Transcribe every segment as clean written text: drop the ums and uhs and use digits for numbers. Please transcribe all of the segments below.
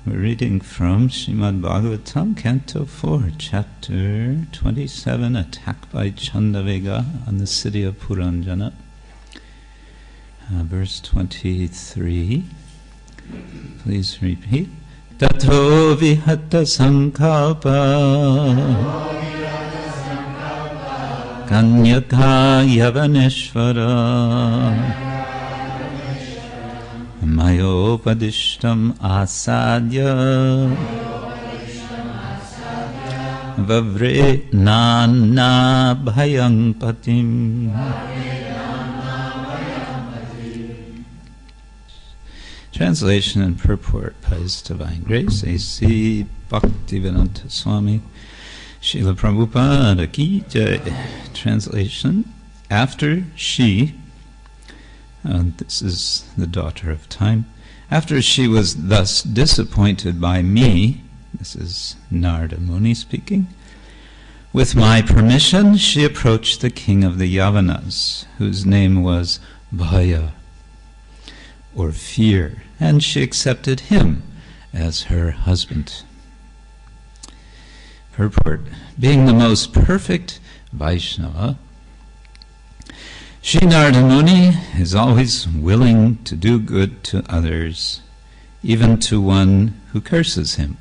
We're reading from Srimad Bhagavatam, Canto 4, Chapter 27, Attack by Chandavega on the city of Puranjana. Verse 23. Please repeat. Tato vihata sankalpa kanyaka yavaneshvara Mayopadishtam asadya vavre nana bhayang patim. Translation and purport by His Divine Grace A.C. Bhaktivedanta Swami Srila Prabhupada Ki Jai. Translation: After she, this is the daughter of time, after she was thus disappointed by me, this is Narada Muni speaking, with my permission she approached the king of the Yavanas, whose name was Bhaya, or fear, and she accepted him as her husband. Purport: being the most perfect Vaishnava, Sri Narada Muni is always willing to do good to others, even to one who curses him.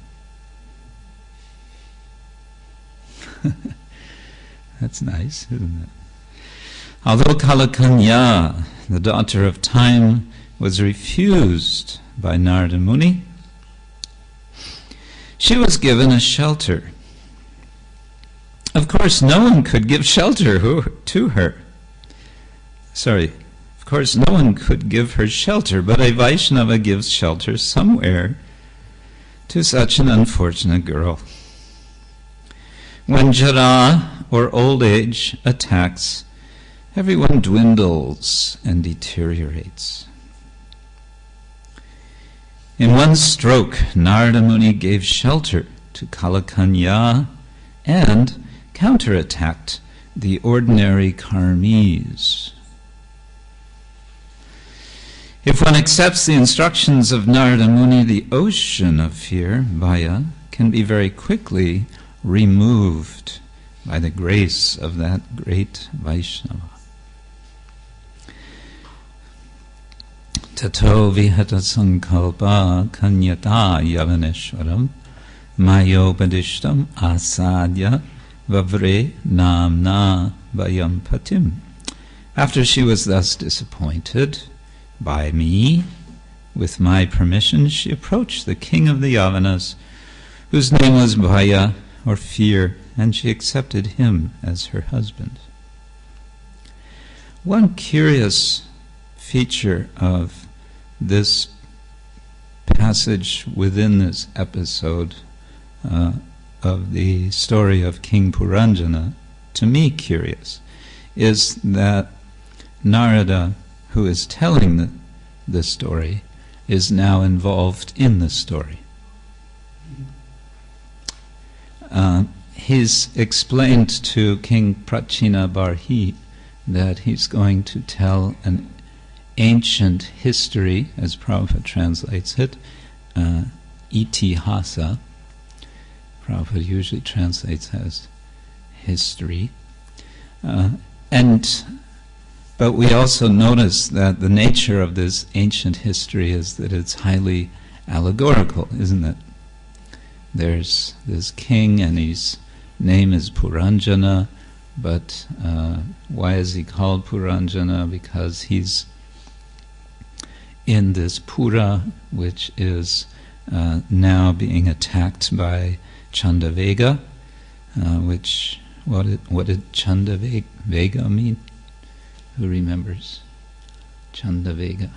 That's nice, isn't it? Although Kalakanya, the daughter of time, was refused by Narada Muni, she was given a shelter. Of course, no one could give shelter to her. Of course, no one could give her shelter, but a Vaishnava gives shelter somewhere to such an unfortunate girl. When Jara, or old age, attacks, everyone dwindles and deteriorates. In one stroke, Narada Muni gave shelter to Kalakanya and counterattacked the ordinary karmis. If one accepts the instructions of Narada Muni, the ocean of fear, Bhaya, can be very quickly removed by the grace of that great Vaishnava. Tato vihata sankalpa kanyata yavaneshwaram mayopadishtam asadya vavre namna vayam patim. After she was thus disappointed by me, with my permission, she approached the king of the Yavanas, whose name was Bhaya, or fear, and she accepted him as her husband. One curious feature of this passage within this episode of the story of King Puranjana, to me curious, is that Narada, who is telling the story, is now involved in the story. He's explained to King Prachina Barhi that he's going to tell an ancient history, as Prabhupada translates it, itihasa. Prabhupada usually translates as history. But we also notice that the nature of this ancient history is that it's highly allegorical, isn't it? There's this king and his name is Puranjana, but why is he called Puranjana? Because he's in this Pura, which is now being attacked by Chandavega, what did Chandavega mean? Who remembers Chandavega?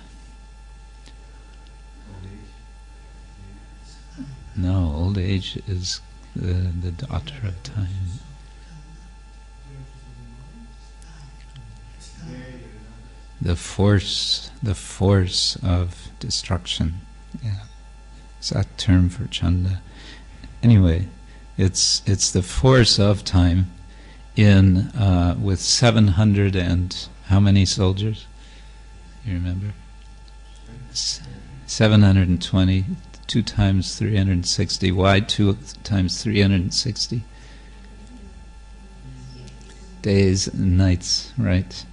No, old age is the daughter of time. The force of destruction. Yeah, it's that term for Chanda. Anyway, it's the force of time in with 700 and how many soldiers? You remember? 720 2 times 360. Why 2 times 360? Days and nights, right?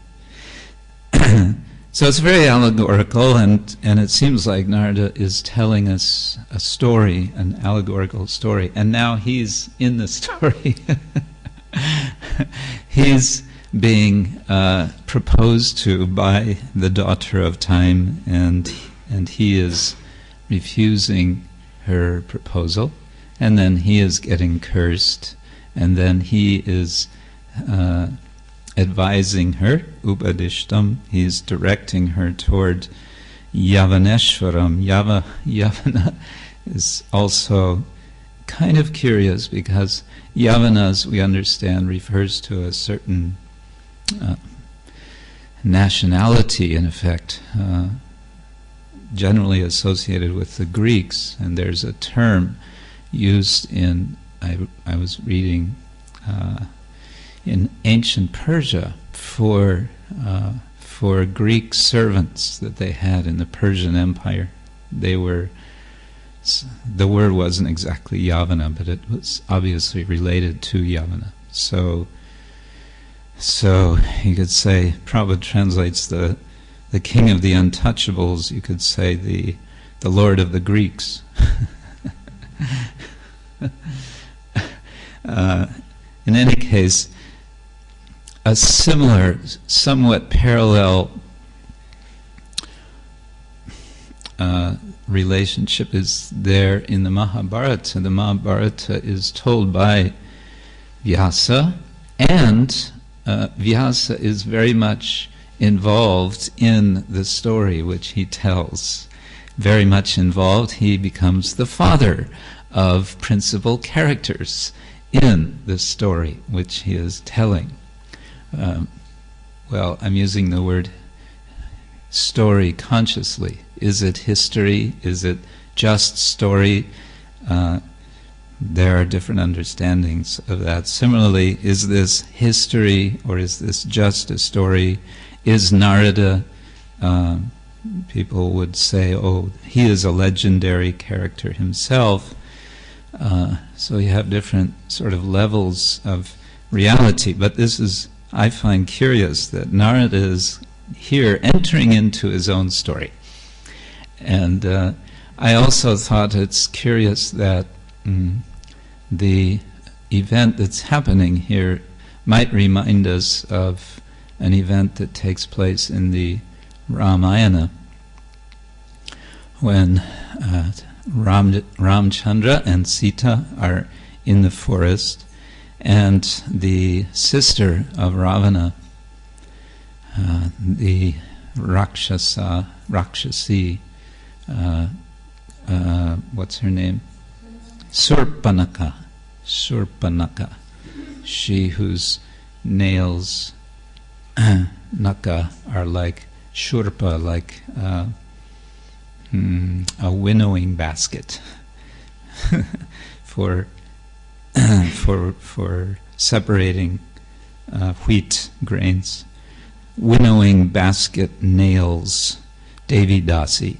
So it's very allegorical, and it seems like Narada is telling us a story, an allegorical story, and now he's in the story. He's being proposed to by the daughter of time, and he is refusing her proposal, and then he is getting cursed, and then he is advising her, upadishtam, he's directing her toward Yavaneshwaram. Yavana is also kind of curious, because Yavana, as we understand, refers to a certain nationality, in effect, generally associated with the Greeks, and there's a term used in, I was reading, in ancient Persia for Greek servants that they had in the Persian Empire. The word wasn't exactly Yavana, but it was obviously related to Yavana. So you could say, Prabhupada translates the king of the untouchables, you could say the lord of the Greeks. In any case, a similar, somewhat parallel relationship is there in the Mahabharata. The Mahabharata is told by Vyasa, and Vyasa is very much involved in the story which he tells. Very much involved. He becomes the father of principal characters in the story which he is telling. Well, I'm using the word story consciously. Is it history? Is it just story? There are different understandings of that. Similarly, is this history or is this just a story? Is Narada, people would say, oh, he is a legendary character himself. So you have different sort of levels of reality. But this is, I find curious that Narada is here entering into his own story. And I also thought it's curious that the event that's happening here might remind us of an event that takes place in the Ramayana when Ramchandra and Sita are in the forest, and the sister of Ravana, the Rakshasi, what's her name? Surpanaka, she whose nails, naka, are like shurpa, like a winnowing basket for separating wheat grains. Winnowing basket nails, Devi Dasi,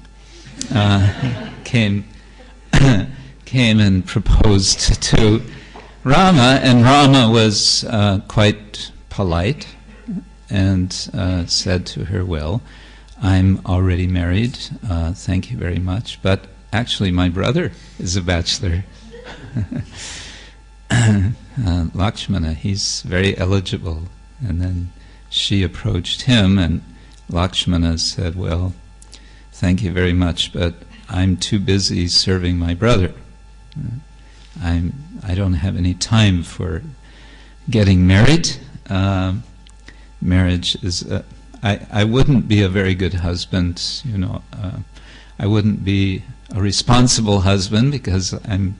came and proposed to Rama, and Rama was quite polite and said to her, well, I'm already married, thank you very much, but actually my brother is a bachelor. Lakshmana, he's very eligible. And then she approached him, and Lakshmana said, well, thank you very much, but I'm too busy serving my brother. I don't have any time for getting married. Marriage is... I wouldn't be a very good husband, I wouldn't be a responsible husband because I'm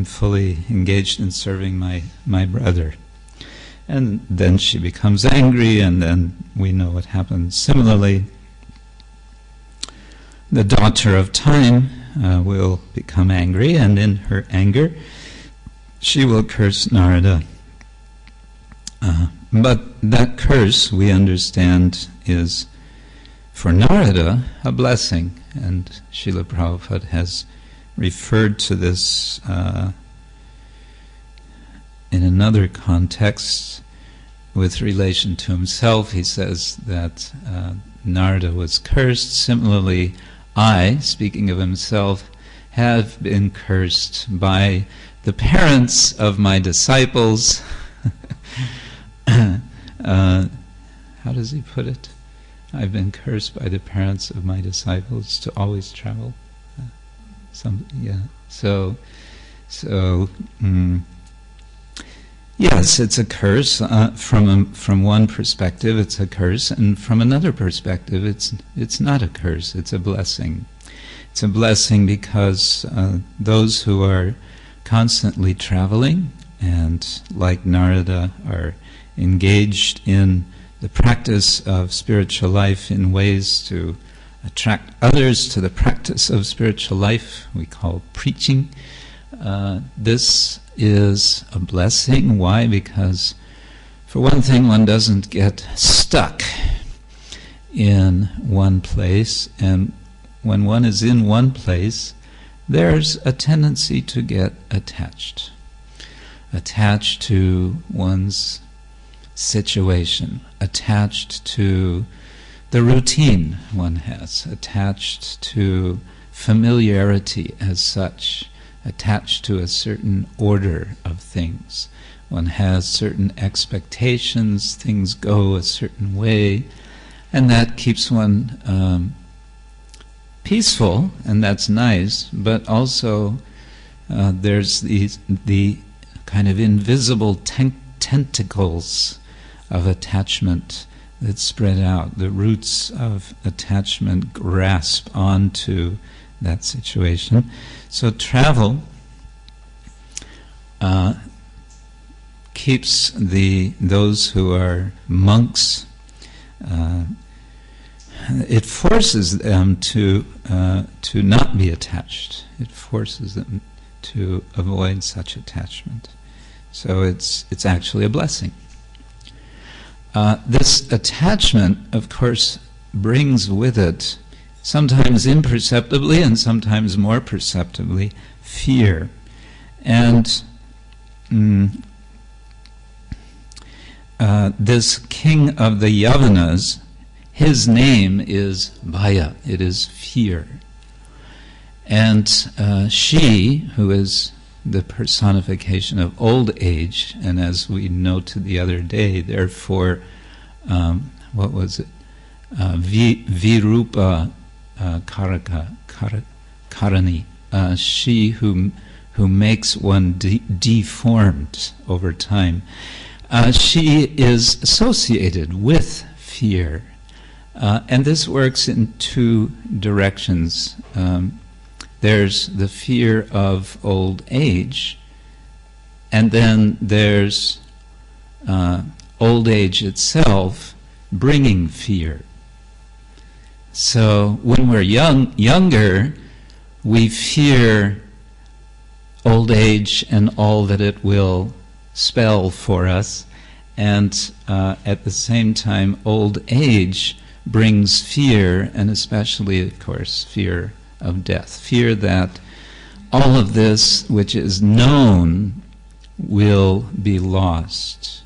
fully engaged in serving my brother. And then she becomes angry, and then we know what happens. Similarly, the daughter of time will become angry, and in her anger, she will curse Narada. But that curse, we understand, is for Narada a blessing. And Srila Prabhupada has referred to this in another context with relation to himself. He says that Narada was cursed. Similarly, I, speaking of himself, have been cursed by the parents of my disciples. How does he put it? I've been cursed by the parents of my disciples to always travel. Yes, it's a curse. From one perspective, it's a curse, and from another perspective, it's not a curse. It's a blessing. It's a blessing because those who are constantly traveling and, like Narada, are engaged in the practice of spiritual life in ways to attract others to the practice of spiritual life, we call preaching. This is a blessing. Why? Because, for one thing, one doesn't get stuck in one place, and when one is in one place, there's a tendency to get attached to one's situation, attached to the routine one has, attached to familiarity as such, attached to a certain order of things. One has certain expectations, things go a certain way, and that keeps one peaceful, and that's nice, but also there's the kind of invisible tentacles of attachment that spread out. The roots of attachment grasp onto that situation. So travel keeps those who are monks, it forces them to not be attached. It forces them to avoid such attachment. So it's actually a blessing. This attachment, of course, brings with it, sometimes imperceptibly and sometimes more perceptibly, fear. And this king of the Yavanas, his name is Bhaya, it is fear. And she, who is the personification of old age, and as we noted the other day, therefore, what was it? Virupa Karani, she who makes one deformed over time. She is associated with fear. And this works in two directions. There's the fear of old age, and then there's old age itself bringing fear. So when we're younger, we fear old age and all that it will spell for us, and at the same time, old age brings fear, and especially, of course, fear of death. Fear that all of this which is known will be lost.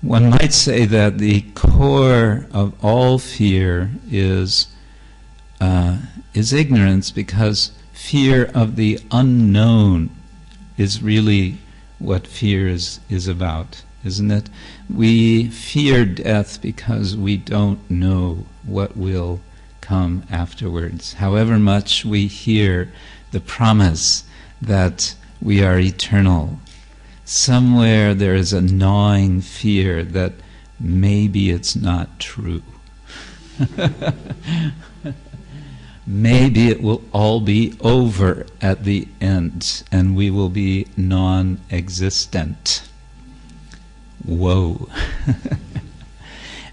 One might say that the core of all fear is ignorance, because fear of the unknown is really what fear is about, isn't it? We fear death because we don't know what will come afterwards. However much we hear the promise that we are eternal, somewhere there is a gnawing fear that maybe it's not true. Maybe it will all be over at the end and we will be non-existent. Whoa.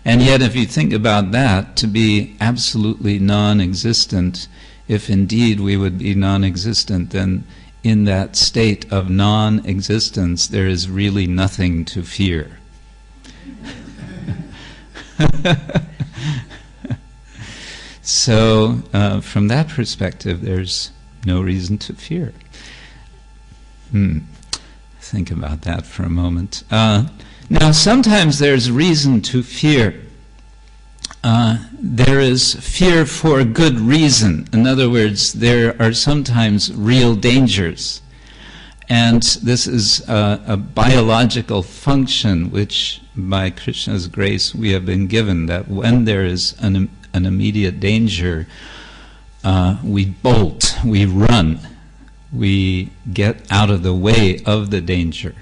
And yet, if you think about that, to be absolutely non-existent, if indeed we would be non-existent, then in that state of non-existence, there is really nothing to fear. So from that perspective, there's no reason to fear. Think about that for a moment. Now, sometimes there's reason to fear. There is fear for a good reason. In other words, there are sometimes real dangers. And this is a biological function which, by Krishna's grace, we have been given, that when there is an immediate danger, we bolt, we run, we get out of the way of the danger.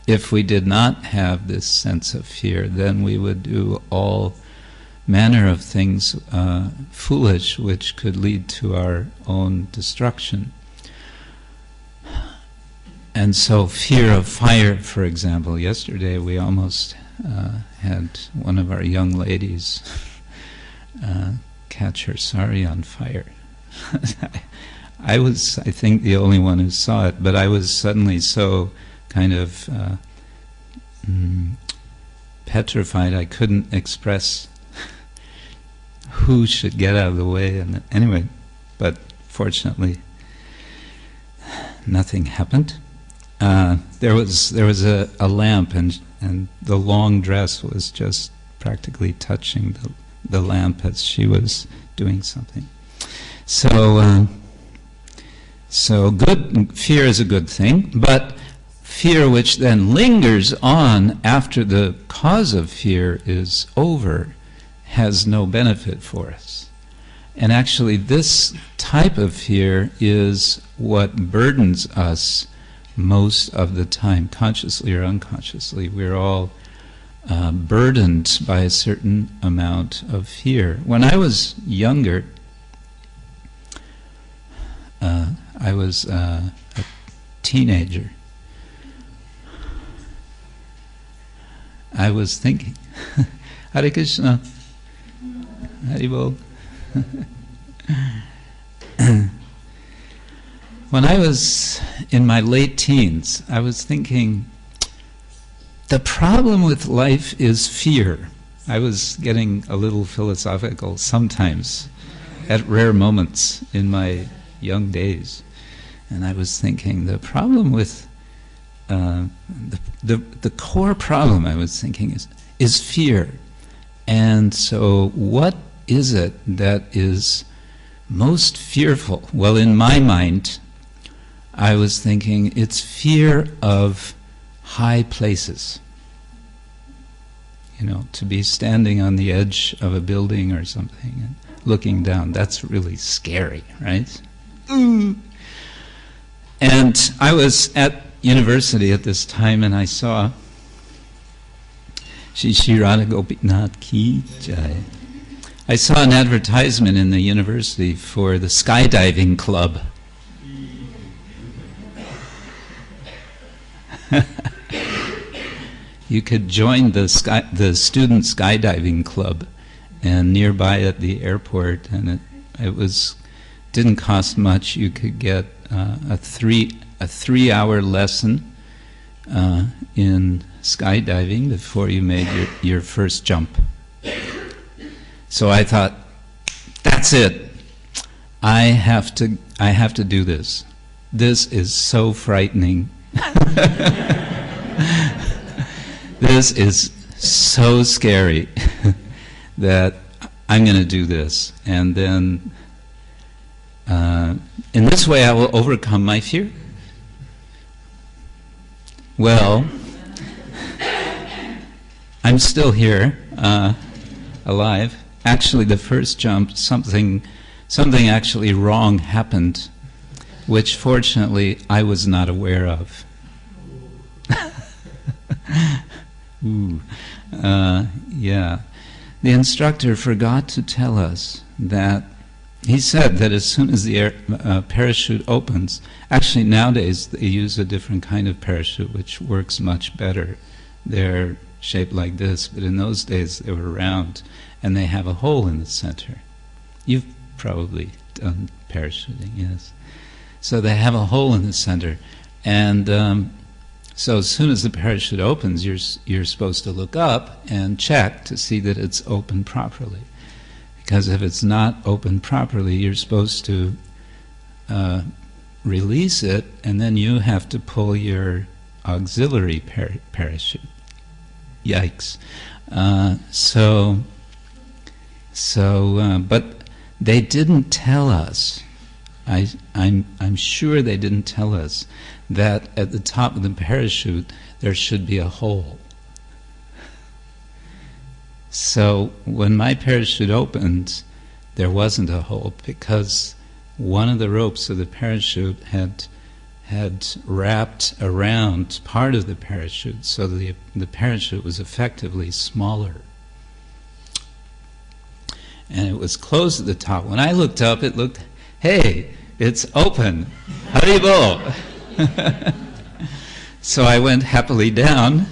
If we did not have this sense of fear, then we would do all manner of things foolish, which could lead to our own destruction. And so fear of fire, for example. Yesterday we almost had one of our young ladies catch her sari on fire. I was, I think, the only one who saw it, but I was suddenly so kind of petrified I couldn't express who should get out of the way. And anyway, but fortunately nothing happened. There was a lamp, and the long dress was just practically touching the lamp as she was doing something. So good fear is a good thing, but fear which then lingers on after the cause of fear is over has no benefit for us. And actually this type of fear is what burdens us most of the time, consciously or unconsciously. We're all burdened by a certain amount of fear. When I was younger, I was a teenager. I was thinking, Hare Krishna, Haribol. When I was in my late teens, I was thinking, the problem with life is fear. I was getting a little philosophical sometimes, at rare moments in my young days. And I was thinking, the problem with, the core problem, I was thinking, is fear. And so what is it that is most fearful? Well, in my mind, I was thinking it's fear of high places. You know, to be standing on the edge of a building or something and looking down, that's really scary, right? And I was at university at this time, and I saw Shri Radha Gopinath Ki Jai. I saw an advertisement in the university for the skydiving club. You could join the student skydiving club, and nearby at the airport, and it didn't cost much. You could get a 3-hour lesson in skydiving before you made your first jump. So I thought, that's it. I have to do this. This is so frightening. This is so scary that I'm going to do this. And then in this way I will overcome my fear. Well, I'm still here, alive. Actually, the first jump, something actually wrong happened, which fortunately I was not aware of. Yeah. The instructor forgot to tell us that he said that as soon as the parachute opens, actually nowadays they use a different kind of parachute which works much better. They're shaped like this, but in those days they were round and they have a hole in the center. You've probably done parachuting, yes. So they have a hole in the center, and so as soon as the parachute opens, you're supposed to look up and check to see that it's open properly. Because if it's not opened properly, you're supposed to release it, and then you have to pull your auxiliary parachute. Yikes. But they didn't tell us. I'm sure they didn't tell us that at the top of the parachute there should be a hole. So when my parachute opened, there wasn't a hole because one of the ropes of the parachute had wrapped around part of the parachute, so the parachute was effectively smaller. And it was closed at the top. When I looked up, it looked, hey, it's open. Haribol! So I went happily down,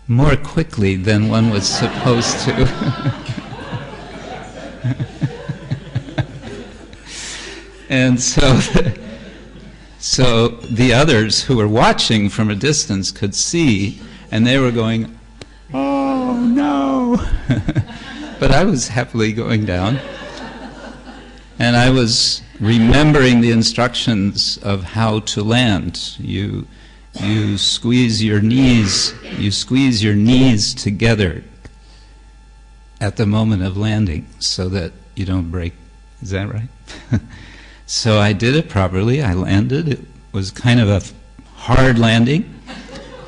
more quickly than one was supposed to. And so the others who were watching from a distance could see, and they were going, oh no! But I was happily going down, and I was remembering the instructions of how to land. You squeeze your knees together at the moment of landing so that you don't break. Is that right? So I did it properly. I landed. It was kind of a hard landing,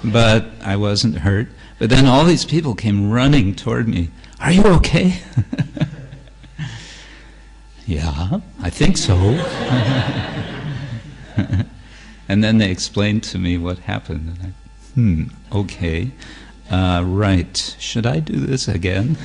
but I wasn't hurt. But then all these people came running toward me. Are you okay? Yeah, I think so. And then they explained to me what happened. And okay. Right. Should I do this again?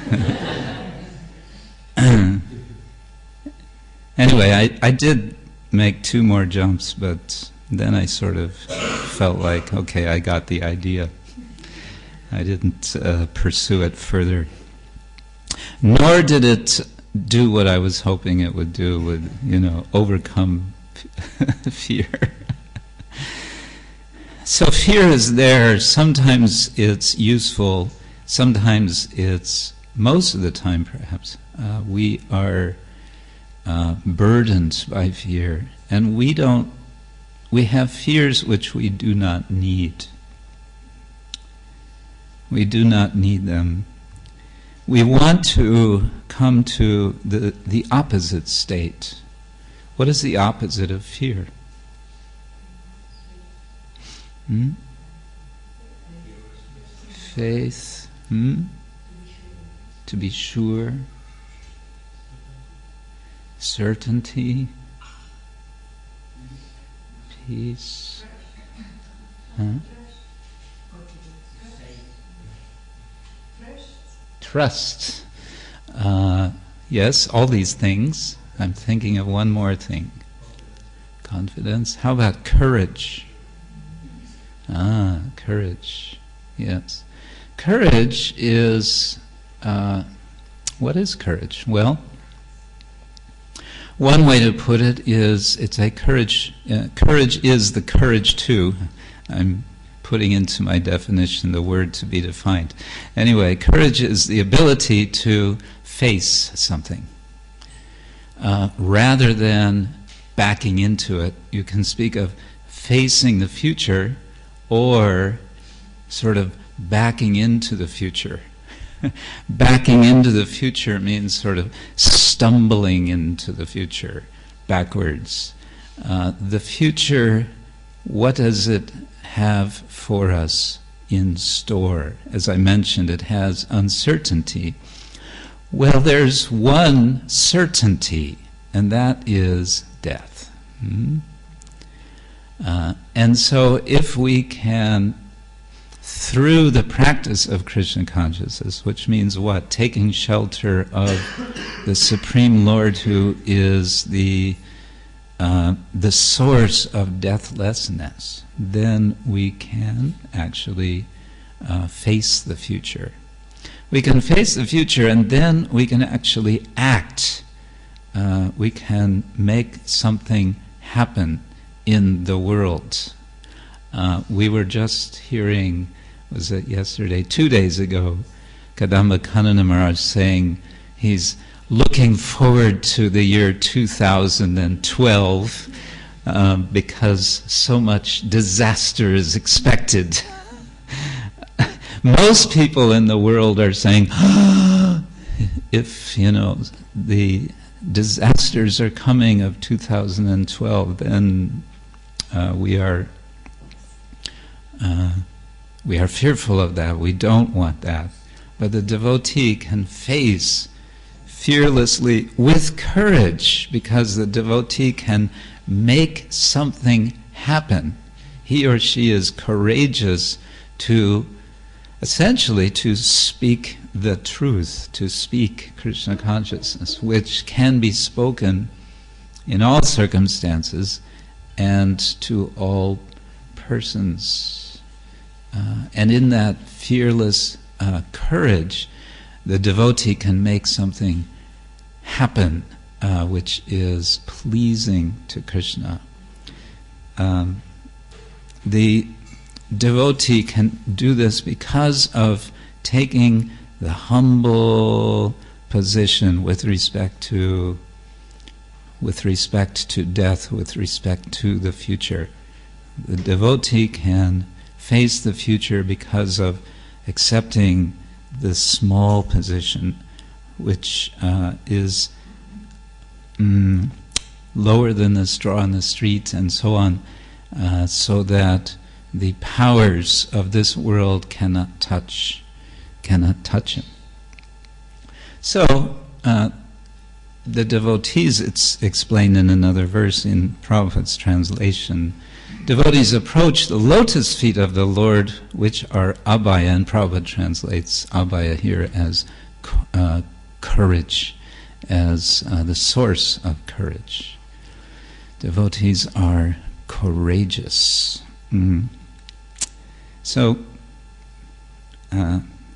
Anyway, I did make 2 more jumps, but then I sort of felt like, okay, I got the idea. I didn't pursue it further. Nor did it do what I was hoping it would do, with, overcome fear. So fear is there. Sometimes it's useful. Sometimes it's, most of the time perhaps, we are burdened by fear, and we have fears which we do not need. We do not need them. We want to come to the opposite state. What is the opposite of fear? Faith. To be sure. Certainty. Peace. Trust. Yes, all these things. I'm thinking of one more thing. Confidence. How about courage? Courage. Yes. Courage is... what is courage? Well, one way to put it is it's a courage. Courage is the courage to. I'm putting into my definition the word to be defined. Anyway, courage is the ability to face something. Rather than backing into it, you can speak of facing the future or sort of backing into the future. Backing into the future means sort of stumbling into the future, backwards. The future, what does it have for us in store? As I mentioned, it has uncertainty. Well, there's one certainty, and that is death. And so if we can, through the practice of Krishna consciousness, which means what? Taking shelter of the Supreme Lord, who is the source of deathlessness, then we can actually face the future. We can face the future, and then we can actually act. We can make something happen in the world. We were just hearing, was it yesterday, 2 days ago, Kadamba Kanana Maharaj saying he's looking forward to the year 2012 because so much disaster is expected. Most people in the world are saying, if, the disasters are coming of 2012, then we are fearful of that. We don't want that. But the devotee can face fearlessly with courage, because the devotee can make something happen. He or she is courageous to essentially to speak the truth, to speak Krishna consciousness, which can be spoken in all circumstances and to all persons. And in that fearless courage, the devotee can make something happen which is pleasing to Krishna. The devotee can do this because of taking the humble position with respect to death, with respect to the future. The devotee can face the future because of accepting the small position, which is lower than the straw in the street, and so on, so that the powers of this world cannot touch him. So the devotees, it's explained in another verse in Prabhupada's translation, devotees approach the lotus feet of the Lord, which are abhaya, and Prabhupada translates abhaya here as courage, as the source of courage. Devotees are courageous. So,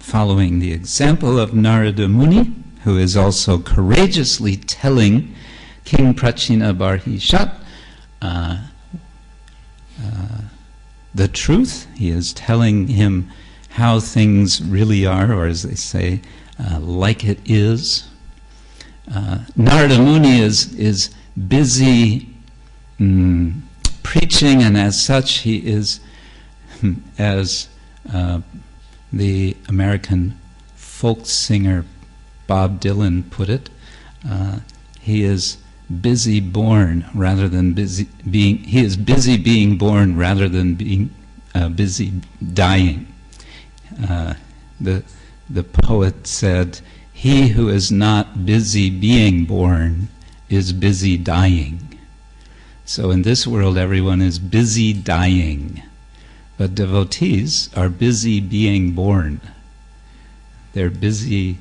following the example of Narada Muni, who is also courageously telling King Prachina Barhishat the truth. He is telling him how things really are, or as they say, like it is. Narada Muni is busy preaching, and as such he is, as the American folk singer Bob Dylan put it, he is busy born rather than busy being. He is busy being born rather than being busy dying. The poet said, "He who is not busy being born is busy dying." So in this world, everyone is busy dying, but devotees are busy being born. They're busy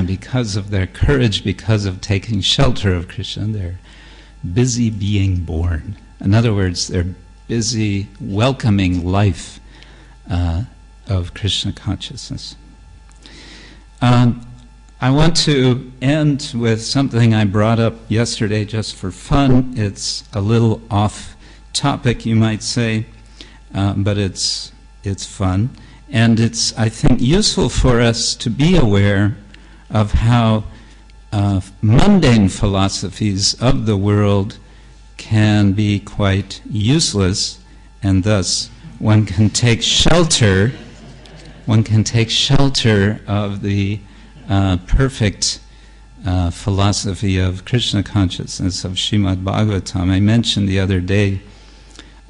because of their courage, because of taking shelter of Krishna. They're busy being born. In other words, they're busy welcoming life of Krishna consciousness. I want to end with something I brought up yesterday just for fun. It's a little off topic, you might say, but it's fun. And it's, I think, useful for us to be aware of how mundane philosophies of the world can be quite useless, and thus one can take shelter of the perfect philosophy of Krishna consciousness, of Srimad Bhagavatam. I mentioned the other day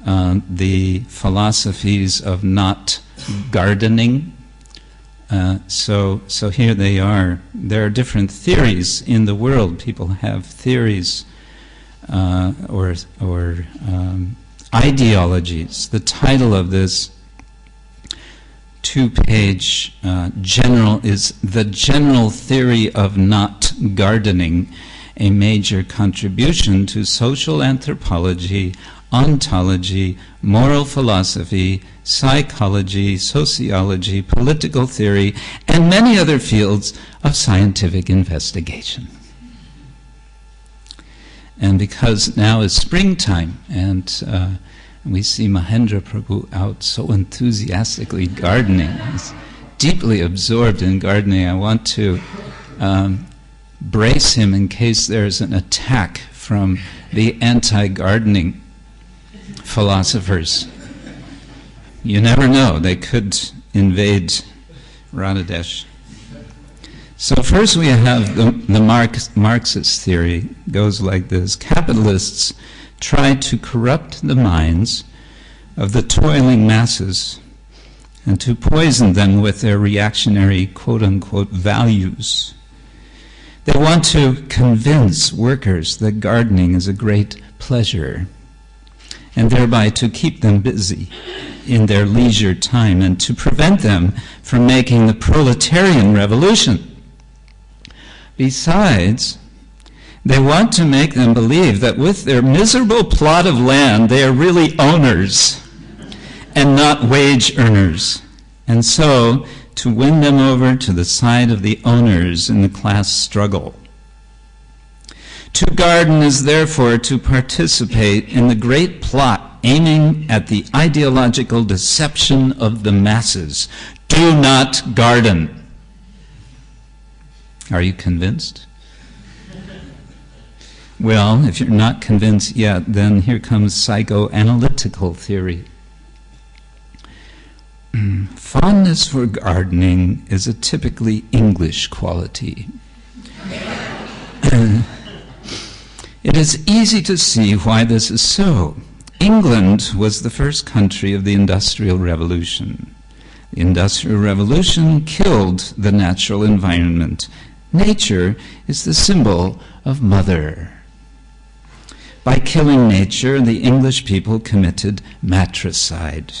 the philosophies of not gardening. So here they are. There are different theories in the world. People have theories or ideologies. The title of this two-page general is "The General Theory of Not Gardening, a Major Contribution to Social Anthropology, Ontology, Moral Philosophy, Psychology, Sociology, Political Theory, and many other fields of scientific investigation." And because now is springtime, and we see Mahendra Prabhu out so enthusiastically gardening, deeply absorbed in gardening. I want to brace him in case there's an attack from the anti-gardening philosophers. You never know, they could invade Radhadesh. So first we have the Marxist theory. It goes like this. Capitalists try to corrupt the minds of the toiling masses and to poison them with their reactionary quote-unquote values. They want to convince workers that gardening is a great pleasure, and thereby to keep them busy in their leisure time and to prevent them from making the proletarian revolution. Besides, they want to make them believe that with their miserable plot of land, they are really owners and not wage earners, and so to win them over to the side of the owners in the class struggle. To garden is therefore to participate in the great plot aiming at the ideological deception of the masses. Do not garden. Are you convinced? Well, if you're not convinced yet, then here comes psychoanalytical theory. Fondness for gardening is a typically English quality. It is easy to see why this is so. England was the first country of the Industrial Revolution. The Industrial Revolution killed the natural environment. Nature is the symbol of mother. By killing nature, the English people committed matricide.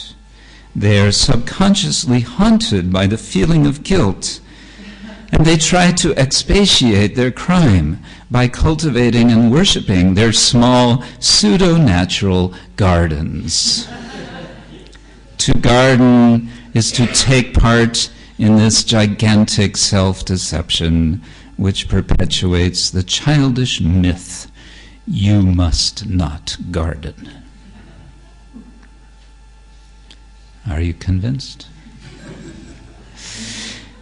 They are subconsciously haunted by the feeling of guilt, and they try to expiate their crime by cultivating and worshipping their small pseudo-natural gardens. To garden is to take part in this gigantic self-deception which perpetuates the childish myth, you must not garden. Are you convinced?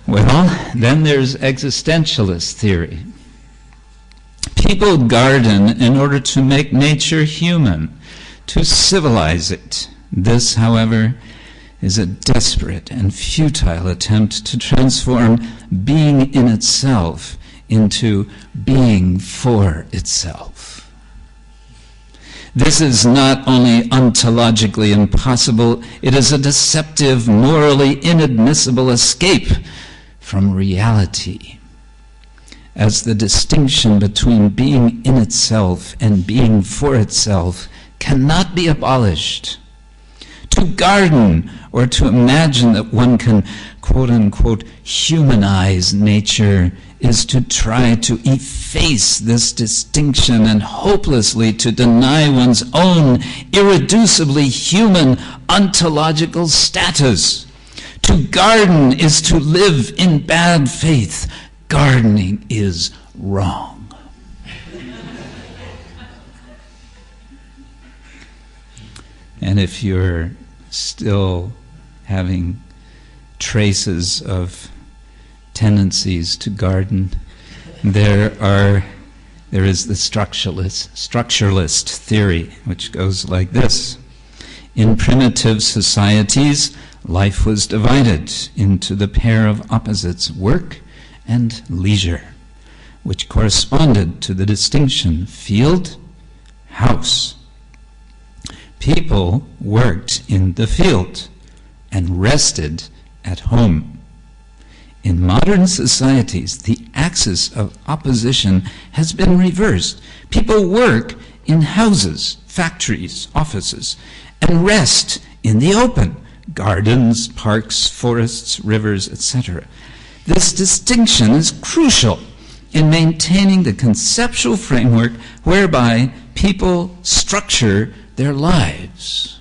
Well, then there's existentialist theory. People garden in order to make nature human, to civilize it. This, however, is a desperate and futile attempt to transform being in itself into being for itself. This is not only ontologically impossible, it is a deceptive, morally inadmissible escape from reality, as the distinction between being in itself and being for itself cannot be abolished. To garden, or to imagine that one can, quote-unquote, humanize nature, is to try to efface this distinction and hopelessly to deny one's own irreducibly human ontological status. To garden is to live in bad faith. Gardening is wrong. And if you're still having traces of tendencies to garden, there is the structuralist theory, which goes like this. In primitive societies, life was divided into the pair of opposites, work and leisure, which corresponded to the distinction field, house. People worked in the field and rested at home. In modern societies, the axis of opposition has been reversed. People work in houses, factories, offices, and rest in the open, gardens, parks, forests, rivers, etc. This distinction is crucial in maintaining the conceptual framework whereby people structure their lives.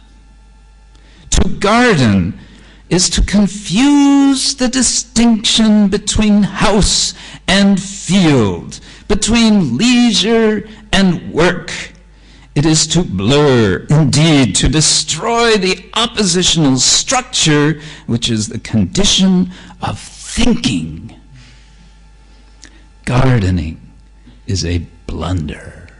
To garden is to confuse the distinction between house and field, between leisure and work, It is to blur, indeed, to destroy the oppositional structure which is the condition of thinking. Gardening is a blunder.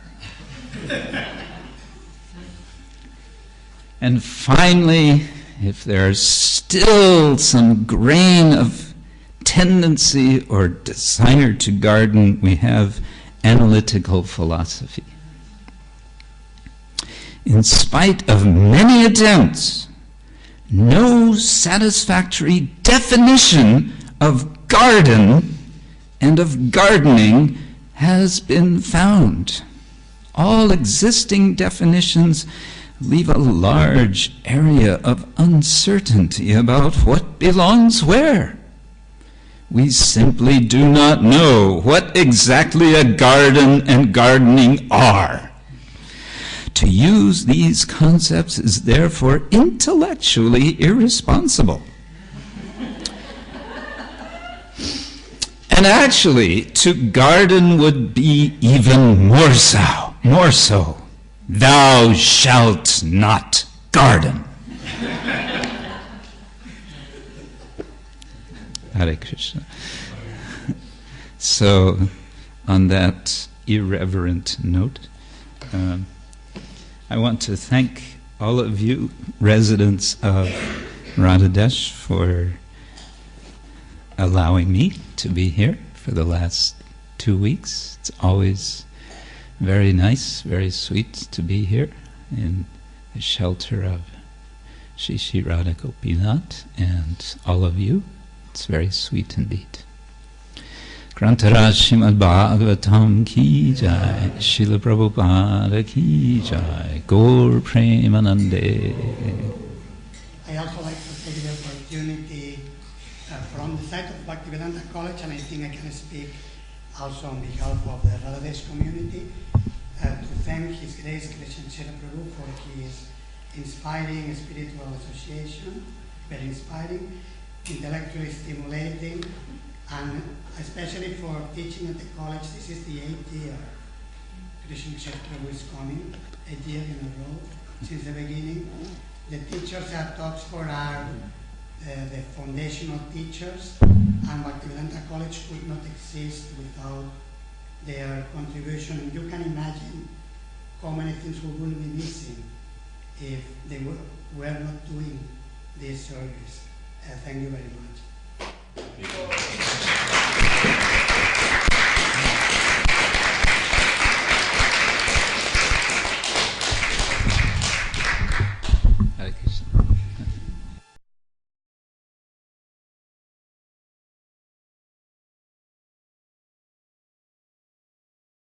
And finally, if there's still some grain of tendency or desire to garden, we have analytical philosophy. In spite of many attempts, no satisfactory definition of garden and of gardening has been found. All existing definitions leave a large area of uncertainty about what belongs where. We simply do not know what exactly a garden and gardening are. To use these concepts is therefore intellectually irresponsible. And actually, to garden would be even more so. Thou shalt not garden. Hare Krishna. So, on that irreverent note, I want to thank all of you residents of Radhadesh for allowing me to be here for the last 2 weeks. It's always very nice, very sweet to be here in the shelter of Shri Shri Radha Gopinath and all of you. It's very sweet indeed. Grantaraj Srimad Bhagavatam ki jai, Srila Prabhupada ki jai, Gaur Premanande. I also like to take the opportunity from the side of Bhaktivedanta College, and I think I can speak also on behalf of the Radhadesh community, to thank His Grace Kshetra Prabhu for his inspiring spiritual association, very inspiring, intellectually stimulating, and especially for teaching at the college. This is the 8th year Krishna Kshetra is coming, 8 years in a row since the beginning. The teachers at Oxford are the foundational teachers, and Bhaktivedanta College could not exist without their contribution. And you can imagine how many things we will be missing if they were not doing this service. Thank you very much.